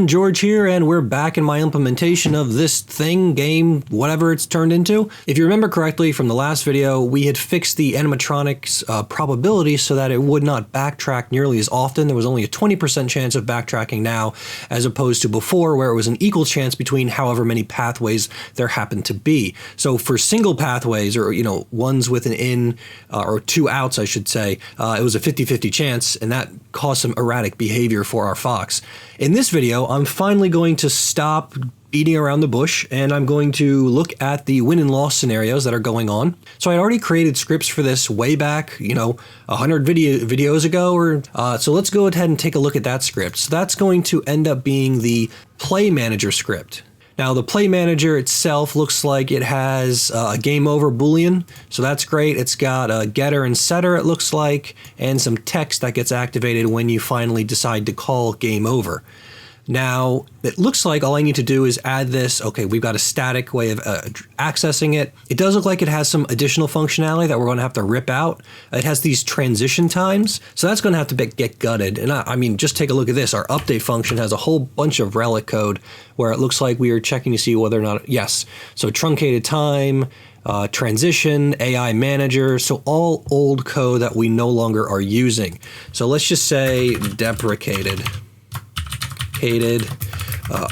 everyone, George here, and we're back in my implementation of this thing, game, whatever it's turned into. If you remember correctly from the last video, we had fixed the animatronics probability so that it would not backtrack nearly as often. There was only a 20% chance of backtracking now, as opposed to before where it was an equal chance between however many pathways there happened to be. So for single pathways, or ones with an in, or two outs I should say, it was a 50-50 chance, and that caused some erratic behavior for our fox. In this video, I'm finally going to stop beating around the bush, and I'm going to look at the win and loss scenarios that are going on. So I already created scripts for this way back, 100 videos ago, so let's go ahead and take a look at that script. So that's going to end up being the play manager script. Now the play manager itself looks like it has a game over boolean, so that's great. It's got a getter and setter, it looks like, and some text that gets activated when you finally decide to call game over. Now, it looks like all I need to do is add this. Okay, we've got a static way of accessing it. It does look like it has some additional functionality that we're going to have to rip out. It has these transition times, so that's going to have to get gutted. And I mean, just take a look at this. Our update function has a whole bunch of relic code where it looks like we are checking to see whether or not, yes. So truncated time, transition, AI manager, so all old code that we no longer are using. So let's just say deprecated.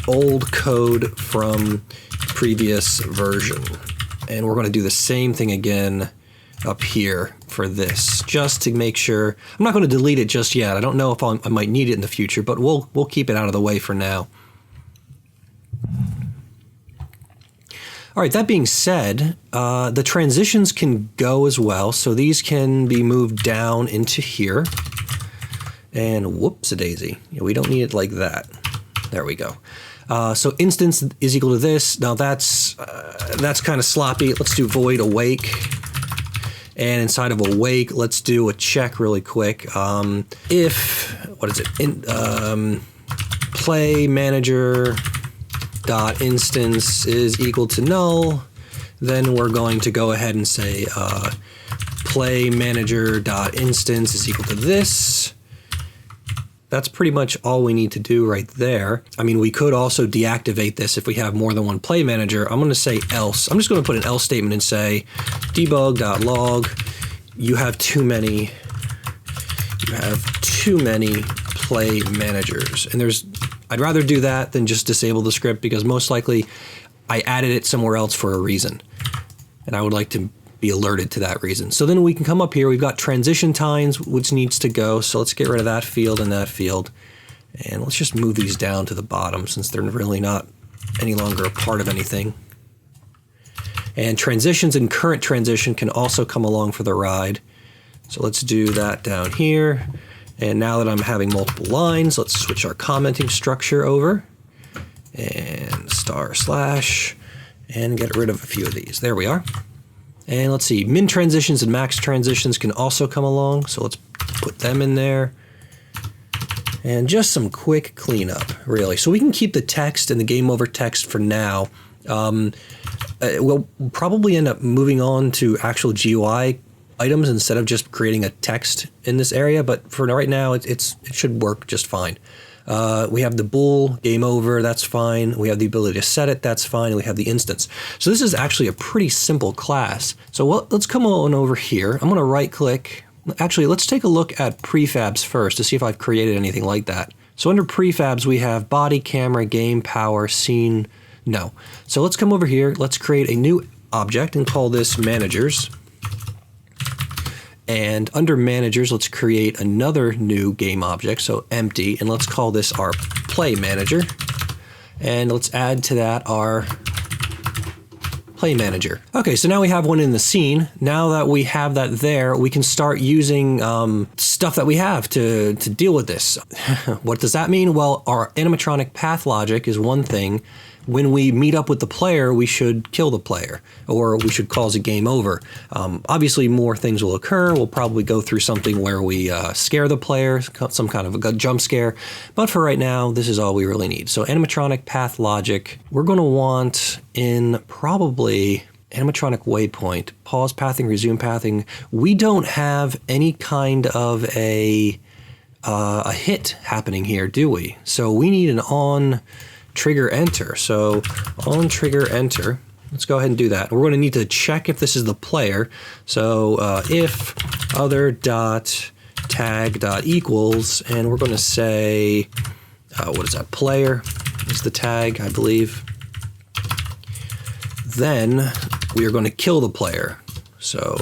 Old code from previous version. And we're going to do the same thing again up here for this, just to make sure. I'm not going to delete it just yet. I don't know if I might need it in the future, but we'll keep it out of the way for now. All right, that being said, the transitions can go as well. So these can be moved down into here. And whoops-a-daisy, we don't need it like that. There we go. So instance is equal to this. Now that's kind of sloppy. Let's do void awake. And inside of awake, let's do a check really quick. If, what is it? Play manager dot instance is equal to null, then we're going to go ahead and say play manager dot instance is equal to this. That's pretty much all we need to do right there. I mean, we could also deactivate this if we have more than one play manager. I'm going to say else. I'm just going to put an else statement and say debug.log. You have too many play managers. And I'd rather do that than just disable the script, because most likely I added it somewhere else for a reason. And I would like to be alerted to that reason. So then we can come up here, we've got transition times, which needs to go. So let's get rid of that field and that field. And let's just move these down to the bottom since they're really not any longer a part of anything. And transitions and current transition can also come along for the ride. So let's do that down here. And now that I'm having multiple lines, let's switch our commenting structure over and // and get rid of a few of these. There we are. And let's see, min transitions and max transitions can also come along. So let's put them in there. And just some quick cleanup, really. So we can keep the text and the game over text for now. We'll probably end up moving on to actual GUI items instead of just creating a text in this area. But for right now, it should work just fine. We have the bool, game over, that's fine. We have the ability to set it, that's fine. And we have the instance. So this is actually a pretty simple class. So let's come on over here. I'm going to right click. Actually, let's take a look at prefabs first to see if I've created anything like that. So under prefabs, we have body, camera, game, power, scene, no. So let's come over here. Let's create a new object and call this managers. And under managers, let's create another new game object, so empty, and let's call this our play manager. And let's add to that our play manager. Okay, so now we have one in the scene. Now that we have that there, we can start using stuff that we have to deal with this. What does that mean? Well, our animatronic path logic is one thing. When we meet up with the player, we should kill the player, or we should cause a game over. Obviously, more things will occur. We'll probably go through something where we scare the player, some kind of a jump scare. But for right now, this is all we really need. So animatronic path logic, we're going to want in probably animatronic waypoint, pause pathing, resume pathing. We don't have any kind of a a hit happening here, do we? So we need an on trigger enter. So on trigger enter, let's go ahead and do that. We're going to need to check if this is the player. So if other dot tag dot equals, and we're going to say, what is that? Player is the tag, I believe. Then we are going to kill the player. So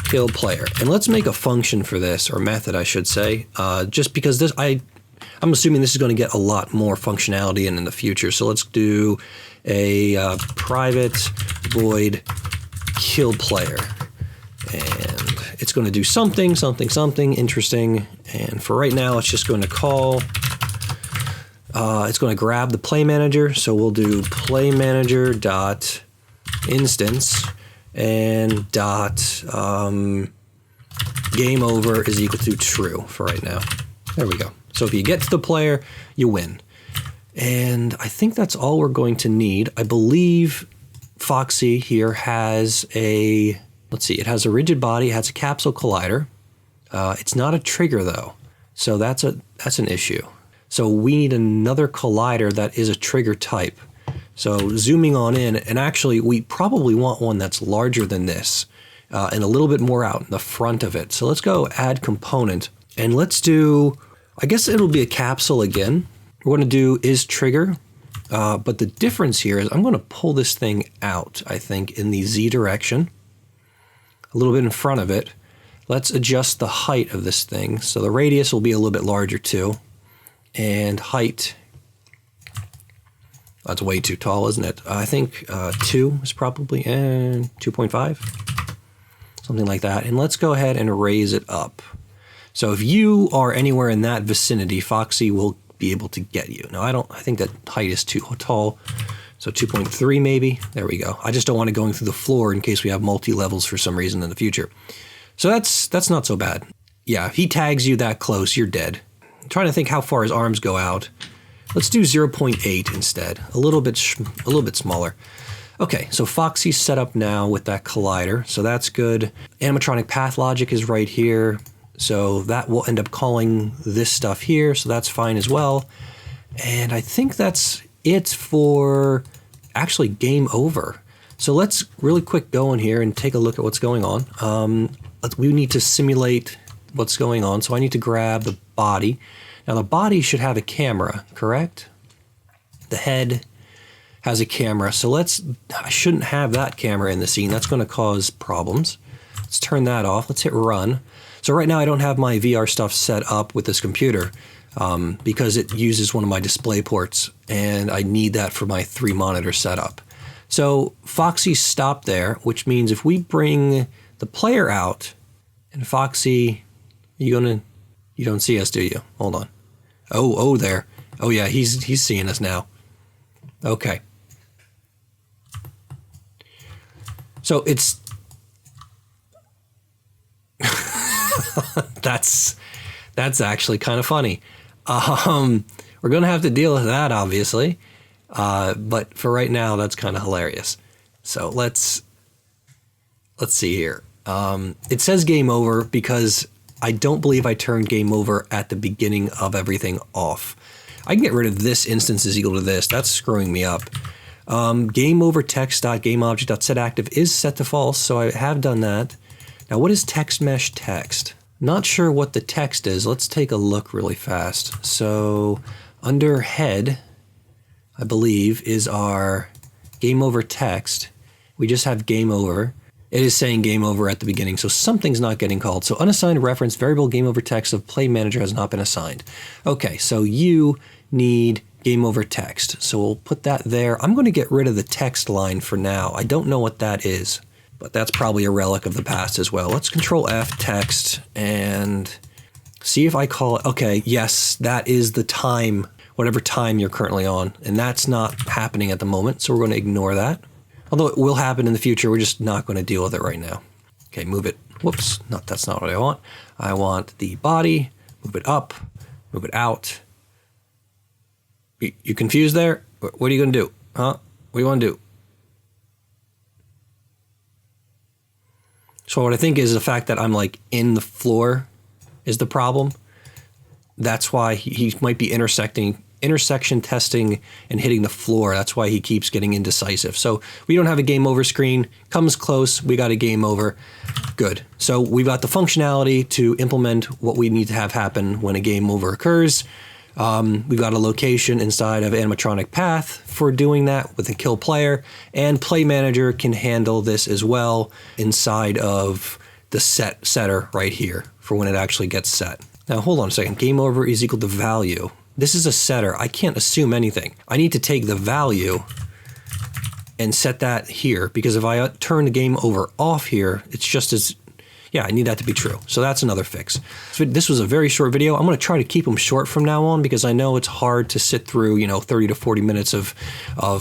kill player. And let's make a function for this, or method, I should say, just because this, I'm assuming this is going to get a lot more functionality in the future. So let's do a private void kill player. And it's going to do something, something, something interesting. And for right now, it's just going to call, it's going to grab the play manager. So we'll do play manager dot instance and dot game over is equal to true for right now. There we go. So if you get to the player, you win. And I think that's all we're going to need. I believe Foxy here has a, let's see, it has a rigid body, it has a capsule collider. It's not a trigger though. So that's an issue. So we need another collider that is a trigger type. So zooming on in, and actually we probably want one that's larger than this and a little bit more out in the front of it. So let's go add component and let's do, I guess it'll be a capsule again. We're going to do is trigger, but the difference here is I'm going to pull this thing out, I think, in the Z direction, a little bit in front of it. Let's adjust the height of this thing. So the radius will be a little bit larger too. And height, that's way too tall, isn't it? I think 2 is probably, 2.5, something like that. And let's go ahead and raise it up. So if you are anywhere in that vicinity, Foxy will be able to get you. Now I think that height is too tall. So 2.3 maybe, there we go. I just don't want it going through the floor in case we have multi-levels for some reason in the future. So that's not so bad. Yeah, if he tags you that close, you're dead. I'm trying to think how far his arms go out. Let's do 0.8 instead, a little bit smaller. Okay, so Foxy's set up now with that collider, so that's good. Animatronic path logic is right here, so that will end up calling this stuff here, so that's fine as well. And I think that's it for actually game over. So let's really quick go in here and take a look at what's going on. We need to simulate what's going on, so I need to grab the body. Now the body should have a camera, correct? The head has a camera, so I shouldn't have that camera in the scene. That's going to cause problems. Let's turn that off. Let's hit run. So right now I don't have my VR stuff set up with this computer because it uses one of my display ports and I need that for my 3 monitor setup. So Foxy stopped there, which means if we bring the player out and Foxy, you don't see us, do you? Hold on. Oh, there. Oh yeah, he's seeing us now. Okay. So it's that's actually kind of funny. We're gonna have to deal with that, obviously. But for right now, that's kind of hilarious. So let's see here. It says game over because I don't believe I turned game over at the beginning of everything off. I can get rid of this instance is equal to this. That's screwing me up. Game over text.gameObject.setActive is set to false, so I have done that. Now what is text mesh text? Not sure what the text is. Let's take a look really fast. So under head, I believe, is our game over text. We just have game over. It is saying game over at the beginning, so something's not getting called. So unassigned reference variable game over text of play manager has not been assigned. Okay, so you need game over text. So we'll put that there. I'm going to get rid of the text line for now. I don't know what that is, but that's probably a relic of the past as well. Let's Control F text and see if I call it. Okay, yes, that is the time, whatever time you're currently on, and that's not happening at the moment, so we're going to ignore that. Although it will happen in the future, we're just not going to deal with it right now. Okay, move it. Whoops, that's not what I want. I want the body, move it up, move it out. You confused there? What are you going to do? Huh? What do you want to do? So what I think is the fact that I'm like in the floor is the problem. That's why he might be intersection testing and hitting the floor. That's why he keeps getting indecisive. So we don't have a game over screen. Comes close, we got a game over. Good. So we've got the functionality to implement what we need to have happen when a game over occurs. We've got a location inside of animatronic path for doing that with a kill player, and play manager can handle this as well inside of the setter right here for when it actually gets set. Now hold on a second. Game over is equal to value. This is a setter. I can't assume anything. I need to take the value and set that here, because if I turn the game over off here, it's just as, yeah, I need that to be true. So that's another fix. So this was a very short video. I'm going to try to keep them short from now on, because I know it's hard to sit through, 30 to 40 minutes of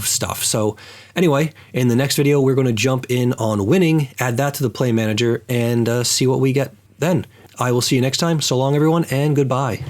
stuff. So anyway, in the next video, we're going to jump in on winning, add that to the play manager, and see what we get then. I will see you next time. So long, everyone, and goodbye.